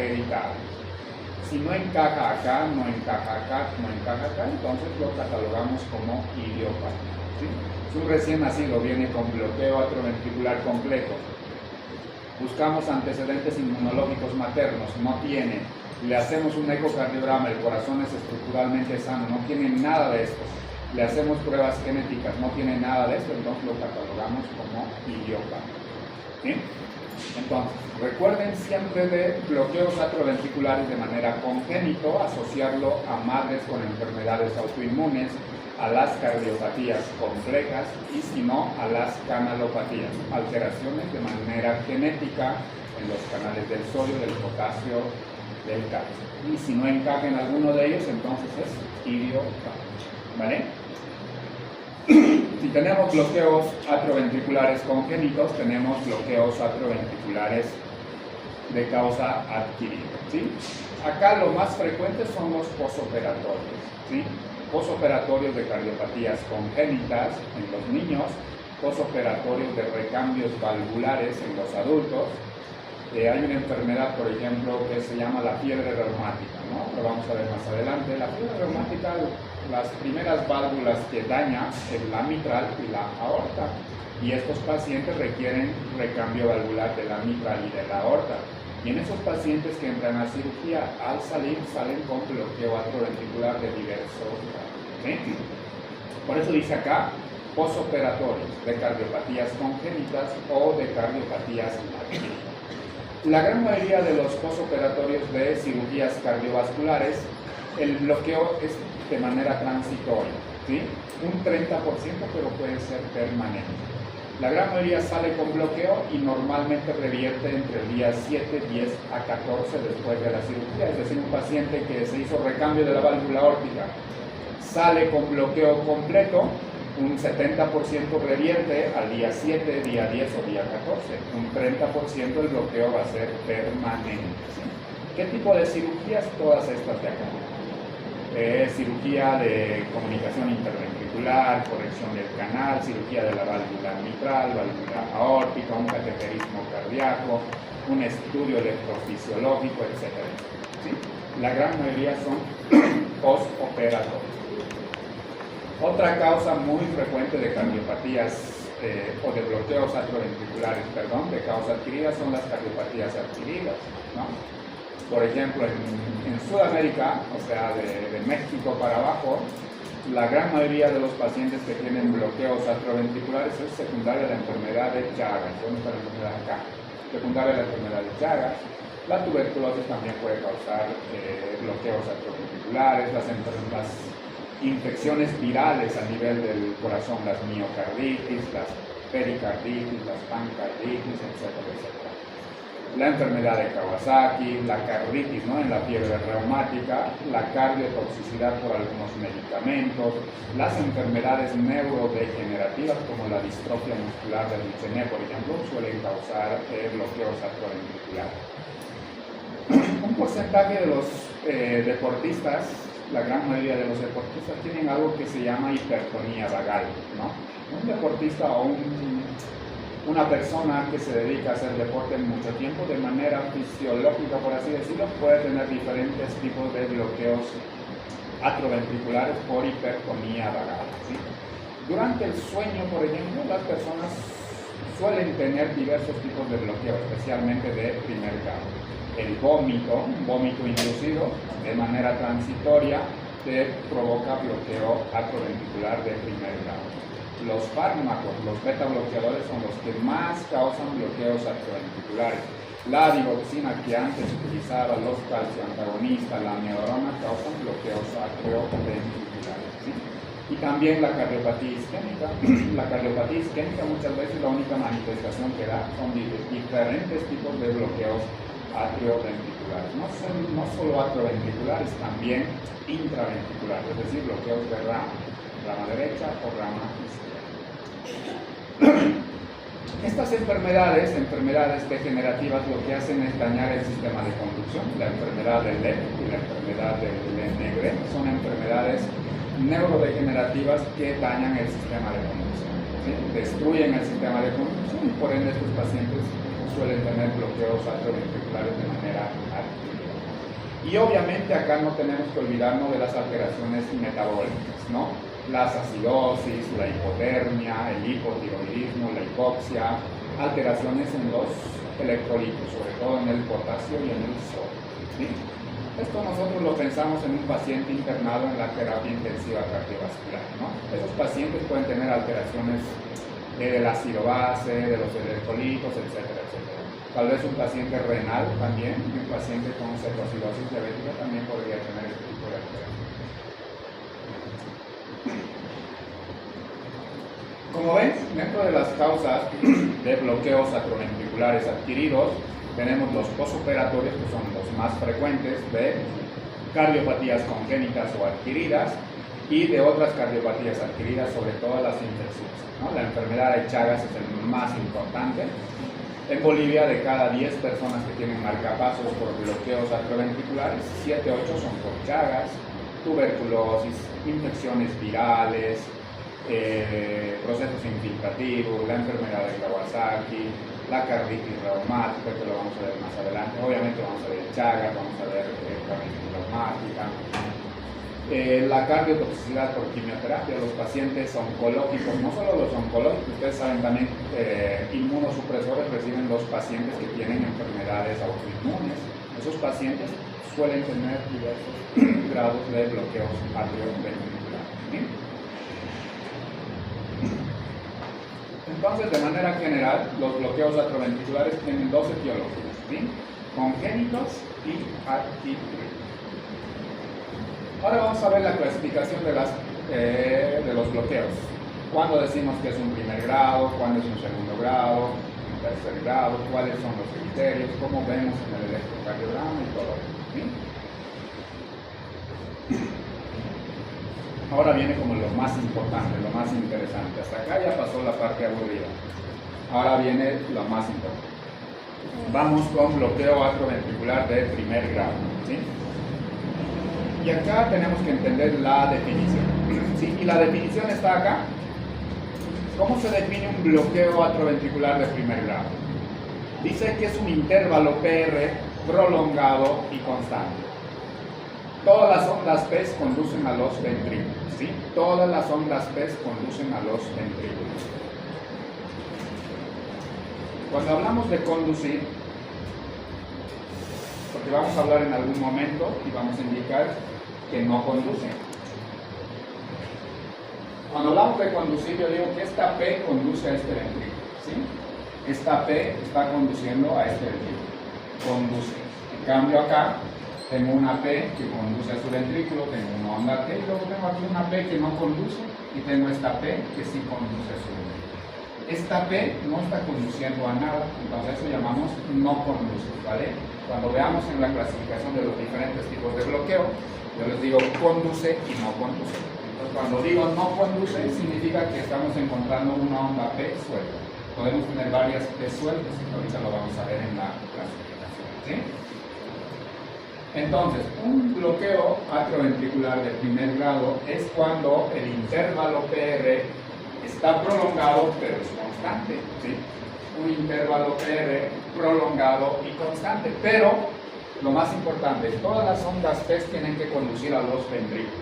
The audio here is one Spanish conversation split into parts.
hereditario. Si no encaja acá, no encaja acá, no encaja acá, entonces lo catalogamos como idiopatía, ¿sí? Si un recién nacido viene con bloqueo atrioventricular completo, buscamos antecedentes inmunológicos maternos, no tiene, le hacemos un ecocardiograma, el corazón es estructuralmente sano, no tiene nada de esto, le hacemos pruebas genéticas, no tiene nada de esto, entonces lo catalogamos como idiopatía, ¿sí? Entonces, recuerden siempre de bloqueos atrioventriculares de manera congénito, asociarlo a madres con enfermedades autoinmunes, a las cardiopatías complejas y si no, a las canalopatías, alteraciones de manera genética en los canales del sodio, del potasio, del calcio. Y si no encaja en alguno de ellos, entonces es idiopatía, ¿vale? Si tenemos bloqueos atrioventriculares congénitos, tenemos bloqueos atrioventriculares de causa adquirida, ¿sí? Acá lo más frecuentes son los posoperatorios, ¿sí? Posoperatorios de cardiopatías congénitas en los niños, posoperatorios de recambios valvulares en los adultos. Hay una enfermedad, por ejemplo, que se llama la fiebre reumática, ¿no? Lo vamos a ver más adelante. La fiebre reumática, las primeras válvulas que daña es la mitral y la aorta. Y estos pacientes requieren recambio valvular de la mitral y de la aorta. Y en esos pacientes que entran a cirugía, al salir, salen con bloqueo atrioventricular de diversos grados, ¿sí? Por eso dice acá, posoperatorios de cardiopatías congénitas o de cardiopatías adquiridas. La gran mayoría de los posoperatorios de cirugías cardiovasculares, el bloqueo es de manera transitoria, ¿sí? Un 30%, pero puede ser permanente. La gran mayoría sale con bloqueo y normalmente revierte entre el día 7, 10 a 14 después de la cirugía. Es decir, un paciente que se hizo recambio de la válvula aórtica sale con bloqueo completo, un 70% revierte al día 7, día 10 o día 14. Un 30% el bloqueo va a ser permanente, ¿sí? ¿Qué tipo de cirugías? Todas estas de acá. Cirugía de comunicación interventricular, corrección del canal, cirugía de la válvula mitral, válvula aórtica, un cateterismo cardíaco, un estudio electrofisiológico, etc. ¿Sí? La gran mayoría son postoperatorios. Otra causa muy frecuente de cardiopatías o de bloqueos atrioventriculares, de causa adquirida son las cardiopatías adquiridas, ¿no? Por ejemplo, en Sudamérica, o sea, de México para abajo, la gran mayoría de los pacientes que tienen bloqueos atrioventriculares es secundaria a la enfermedad de Chagas. ¿Dónde está la enfermedad acá? Secundaria a la enfermedad de Chagas. La tuberculosis también puede causar bloqueos atrioventriculares, las infecciones virales a nivel del corazón, las miocarditis, las pericarditis, las pancarditis, etcétera, etcétera. La enfermedad de Kawasaki, la carditis, ¿no? En la fiebre reumática, la cardiotoxicidad por algunos medicamentos, las enfermedades neurodegenerativas como la distrofia muscular del Duchenne, por ejemplo, suelen causar bloqueos atrioventriculares. Un porcentaje de los deportistas, la gran mayoría de los deportistas tienen algo que se llama hipertonía vagal, ¿no? Un deportista o una persona que se dedica a hacer deporte mucho tiempo de manera fisiológica, por así decirlo, puede tener diferentes tipos de bloqueos atrioventriculares por hipertonía vagal, ¿sí? Durante el sueño, por ejemplo, las personas suelen tener diversos tipos de bloqueo, especialmente de primer grado. El vómito, un vómito inducido de manera transitoria, te provoca bloqueo atrioventricular de primer grado. Los fármacos, los beta bloqueadores son los que más causan bloqueos atrioventriculares. La digoxina que antes utilizaba, los calcioantagonistas, la amiodarona causan bloqueos atrioventriculares, ¿sí? Y también la cardiopatía isquémica. La cardiopatía isquémica muchas veces la única manifestación que da son diferentes tipos de bloqueos atrioventriculares. No solo atrioventriculares, también intraventriculares, es decir, bloqueos de rama derecha o rama izquierda. Estas enfermedades degenerativas, lo que hacen es dañar el sistema de conducción. La enfermedad del LED y la enfermedad del Lenegre son enfermedades neurodegenerativas que dañan el sistema de conducción, ¿sí? Destruyen el sistema de conducción y por ende estos pacientes suelen tener bloqueos atrioventriculares de manera activa. Y obviamente acá no tenemos que olvidarnos de las alteraciones metabólicas, ¿no? Las acidosis, la hipotermia, el hipotiroidismo, la hipoxia, alteraciones en los electrolitos, sobre todo en el potasio y en el sodio, ¿sí? Esto nosotros lo pensamos en un paciente internado en la terapia intensiva cardiovascular, ¿no? Esos pacientes pueden tener alteraciones del ácido base, de los electrolitos, etcétera, etcétera. Tal vez un paciente renal también, un paciente con cetoacidosis diabética también podría tener este tipo de alteraciones. Como ven, dentro de las causas de bloqueos atrioventriculares adquiridos, tenemos los posoperatorios, que son los más frecuentes, de cardiopatías congénitas o adquiridas, y de otras cardiopatías adquiridas, sobre todo las infecciosas, ¿no? La enfermedad de Chagas es el más importante. En Bolivia, de cada 10 personas que tienen marcapasos por bloqueos atrioventriculares, 7, 8 son por Chagas, tuberculosis, infecciones virales, procesos infiltrativos, la enfermedad de Kawasaki, la carditis reumática, que lo vamos a ver más adelante. Obviamente vamos a ver Chagas, vamos a ver carditis reumática. La cardiotoxicidad por quimioterapia, los pacientes oncológicos, no solo los oncológicos, ustedes saben también inmunosupresores reciben los pacientes que tienen enfermedades autoinmunes. Esos pacientes suelen tener diversos grados de bloqueos atrioventriculares, ¿sí? Entonces, de manera general, los bloqueos atrioventriculares tienen dos etiologías, ¿sí? Congénitos y adquiridos. Ahora vamos a ver la clasificación de los bloqueos. Cuándo decimos que es un primer grado, cuándo es un segundo grado, un tercer grado, cuáles son los criterios, cómo vemos en el electrocardiograma y todo eso, ¿sí? Ahora viene como lo más importante, lo más interesante. Hasta acá ya pasó la parte aburrida. Ahora viene lo más importante. Vamos con bloqueo atrioventricular de primer grado, ¿sí? Y acá tenemos que entender la definición, ¿sí? Y la definición está acá. ¿Cómo se define un bloqueo atrioventricular de primer grado? Dice que es un intervalo PR prolongado y constante. Todas las ondas P conducen a los ventrículos, ¿sí? Todas las ondas P conducen a los ventrículos. Cuando hablamos de conducir, porque vamos a hablar en algún momento y vamos a indicar que no conducen. Cuando hablamos de conducir, yo digo que esta P conduce a este ventrículo, ¿sí? Esta P está conduciendo a este ventrículo, conduce. En cambio acá, tengo una P que conduce a su ventrículo, tengo una onda T, y luego tengo aquí una P que no conduce, y tengo esta P que sí conduce a su ventrículo. Esta P no está conduciendo a nada, entonces eso llamamos no conduce, ¿vale? Cuando veamos en la clasificación de los diferentes tipos de bloqueo, yo les digo conduce y no conduce. Entonces, cuando digo no conduce, significa que estamos encontrando una onda P suelta. Podemos tener varias P sueltas, y ahorita lo vamos a ver en la clasificación, ¿sí? Entonces, un bloqueo atrioventricular de primer grado es cuando el intervalo PR está prolongado, pero es constante, ¿sí? Un intervalo PR prolongado y constante, pero lo más importante, todas las ondas P tienen que conducir a los ventrículos.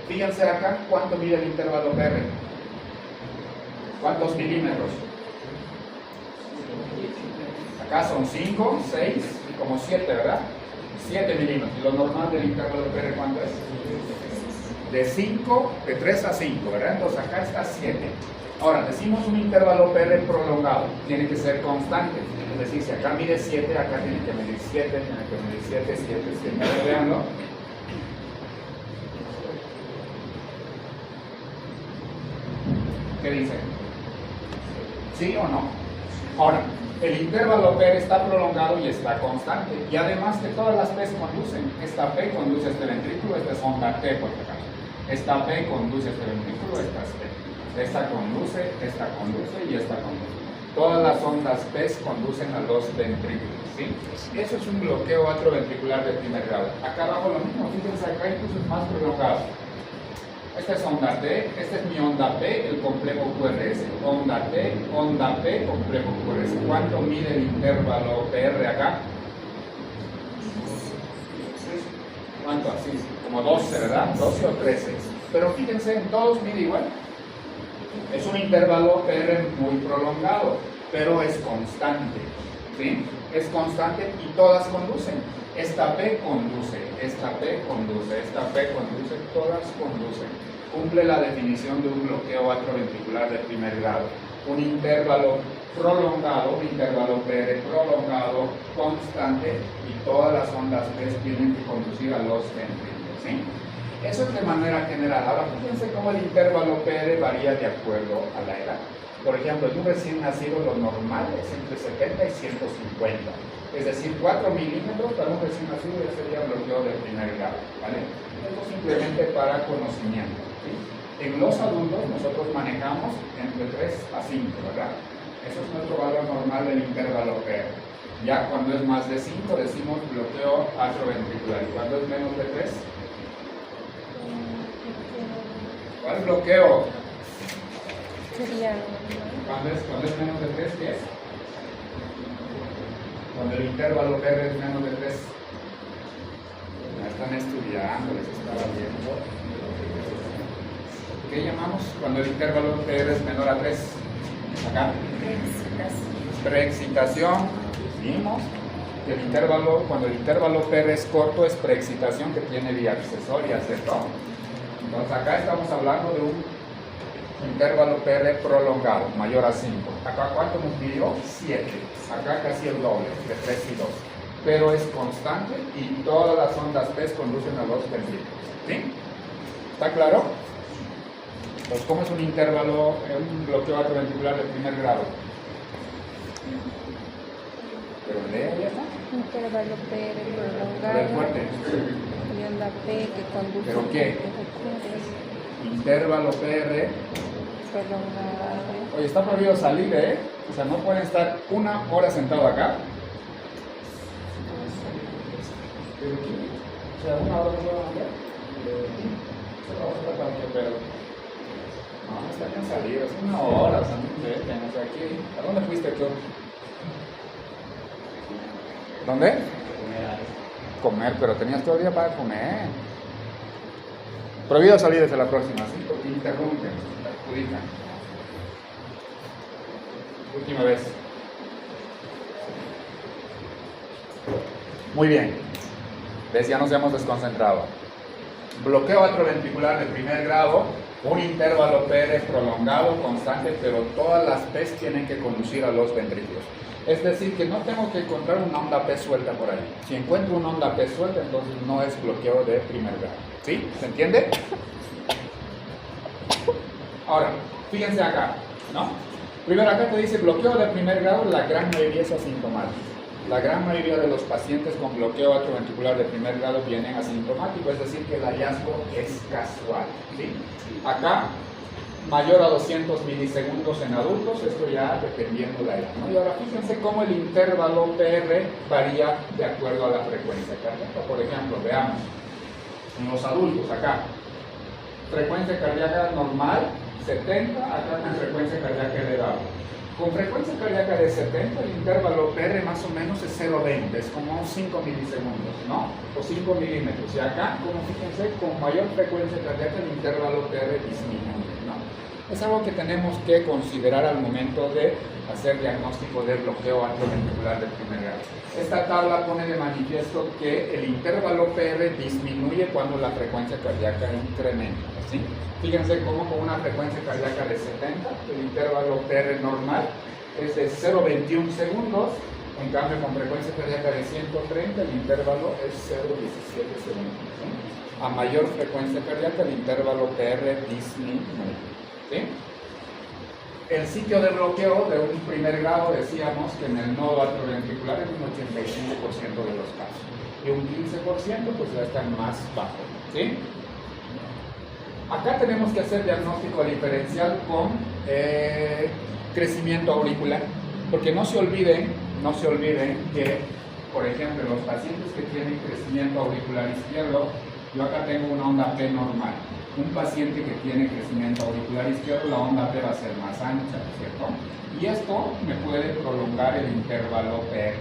Fíjense acá cuánto mide el intervalo PR. ¿Cuántos milímetros? Acá son 5, 6 y como 7, ¿verdad? 7 milímetros. ¿Y lo normal del intervalo PR cuánto es? De 3 a 5, ¿verdad? Entonces acá está 7. Ahora, decimos un intervalo PR prolongado, tiene que ser constante. Es decir, si acá mide 7, acá tiene que medir 7, tiene que medir 7, 7, 7. Veanlo. ¿Qué dice? ¿Sí o no? Ahora, el intervalo PR está prolongado y está constante. Y además que todas las P conducen. Esta P conduce a este ventrículo, esta es onda T por acá. Esta P conduce a este ventrículo, esta es T. Esta conduce y esta conduce. Todas las ondas P conducen a los ventrículos, ¿sí? Eso es un bloqueo atrioventricular de primer grado. Acá abajo lo mismo, fíjense, acá incluso es más prolongado. Esta es onda T, esta es mi onda P, el complejo QRS. Onda T, onda P, complejo QRS. ¿Cuánto mide el intervalo PR acá? ¿Cuánto? Así, como 12, ¿verdad? 12 o 13. Pero fíjense, en todos mide igual. Es un intervalo PR muy prolongado, pero es constante. ¿Sí? Es constante y todas conducen. Esta P conduce, esta P conduce, esta P conduce, todas conducen. Cumple la definición de un bloqueo atrioventricular de primer grado. Un intervalo prolongado, un intervalo PR prolongado, constante, y todas las ondas P tienen que conducir a los ventrículos. ¿Sí? Eso es de manera general. Ahora fíjense cómo el intervalo PR varía de acuerdo a la edad. Por ejemplo, en un recién nacido lo normal es entre 70 y 150. Es decir, 4 milímetros para un recién nacido ya sería bloqueo de primer grado. ¿Vale? Esto simplemente para conocimiento. ¿Sí? En los adultos nosotros manejamos entre 3 a 5, ¿verdad? Eso es nuestro valor normal del intervalo PR. Ya cuando es más de 5 decimos bloqueo atrioventricular. ¿Y cuando es menos de 3? ¿Cuál bloqueo? Cuando es menos de 3, ¿qué es? Cuando el intervalo PR es menos de 3. Ya están estudiando, les estaba viendo. ¿Qué llamamos cuando el intervalo PR es menor a 3? Acá. Preexcitación. Vimos que el intervalo, cuando el intervalo PR es corto, es preexcitación que tiene vía accesoria, ¿cierto? Entonces acá estamos hablando de un intervalo PR prolongado, mayor a 5. Acá ¿cuánto nos midió? 7. Acá casi el doble, de 3 y 2. Pero es constante y todas las ondas P conducen a los ventrículos. ¿Sí? ¿Está claro? Entonces, ¿cómo es un intervalo, un bloqueo atrioventricular de primer grado? Pero lea ya está. Intervalo PR prolongado. Pero fuerte. Y onda P que conduce. ¿Pero qué? Intervalo PR. Prolongado. Oye, está prohibido salir, ¿eh? O sea, no pueden estar 1 hora sentado acá. ¿Pero qué? O sea, 1 hora no pueden andar. Vamos a tratar de pedo. No, está bien salir, es 1 hora, o sea, no sé, o sea, aquí. ¿A dónde fuiste tú? ¿Dónde? Comer, pero tenías todo el día para comer. Prohibido salir desde la próxima, ¿sí? Porque interrumpen, perjudican. Última vez. Muy bien. ¿Ves? Ya nos hemos desconcentrado. Bloqueo atrioventricular de primer grado, un intervalo PR prolongado, constante, pero todas las P tienen que conducir a los ventrículos. Es decir, que no tengo que encontrar una onda P suelta por ahí. Si encuentro una onda P suelta, entonces no es bloqueo de primer grado. ¿Sí? ¿Se entiende? Ahora, fíjense acá, ¿no? Primero acá te dice bloqueo de primer grado, la gran mayoría es asintomático. La gran mayoría de los pacientes con bloqueo atrioventricular de primer grado vienen asintomáticos, es decir, que el hallazgo es casual. ¿Sí? Acá, mayor a 200 milisegundos en adultos, esto ya dependiendo de la edad, ¿no? Y ahora fíjense cómo el intervalo PR varía de acuerdo a la frecuencia cardíaca. Por ejemplo, veamos, en los adultos acá, frecuencia cardíaca normal, 70, acá con frecuencia cardíaca elevada. Con frecuencia cardíaca de 70, el intervalo PR más o menos es 0,20, es como 5 milisegundos, ¿no? O 5 milímetros. Y acá, como fíjense, con mayor frecuencia cardíaca el intervalo PR disminuye, ¿no? Es algo que tenemos que considerar al momento de hacer diagnóstico de bloqueo atrioventricular de primer grado. Esta tabla pone de manifiesto que el intervalo PR disminuye cuando la frecuencia cardíaca incrementa, ¿sí? Fíjense cómo con una frecuencia cardíaca de 70, el intervalo PR normal es de 0,21 segundos, en cambio con frecuencia cardíaca de 130 el intervalo es 0,17 segundos. ¿Sí? A mayor frecuencia cardíaca el intervalo PR disminuye. ¿Sí? El sitio de bloqueo de un primer grado decíamos que en el nodo atrioventricular es un 85% de los casos y un 15% pues ya está más bajo. ¿Sí? Acá tenemos que hacer diagnóstico diferencial con crecimiento auricular, porque no se olviden que, por ejemplo, los pacientes que tienen crecimiento auricular izquierdo, yo acá tengo una onda P normal. Un paciente que tiene crecimiento auricular izquierdo, la onda P va a ser más ancha, ¿cierto? Y esto me puede prolongar el intervalo PR.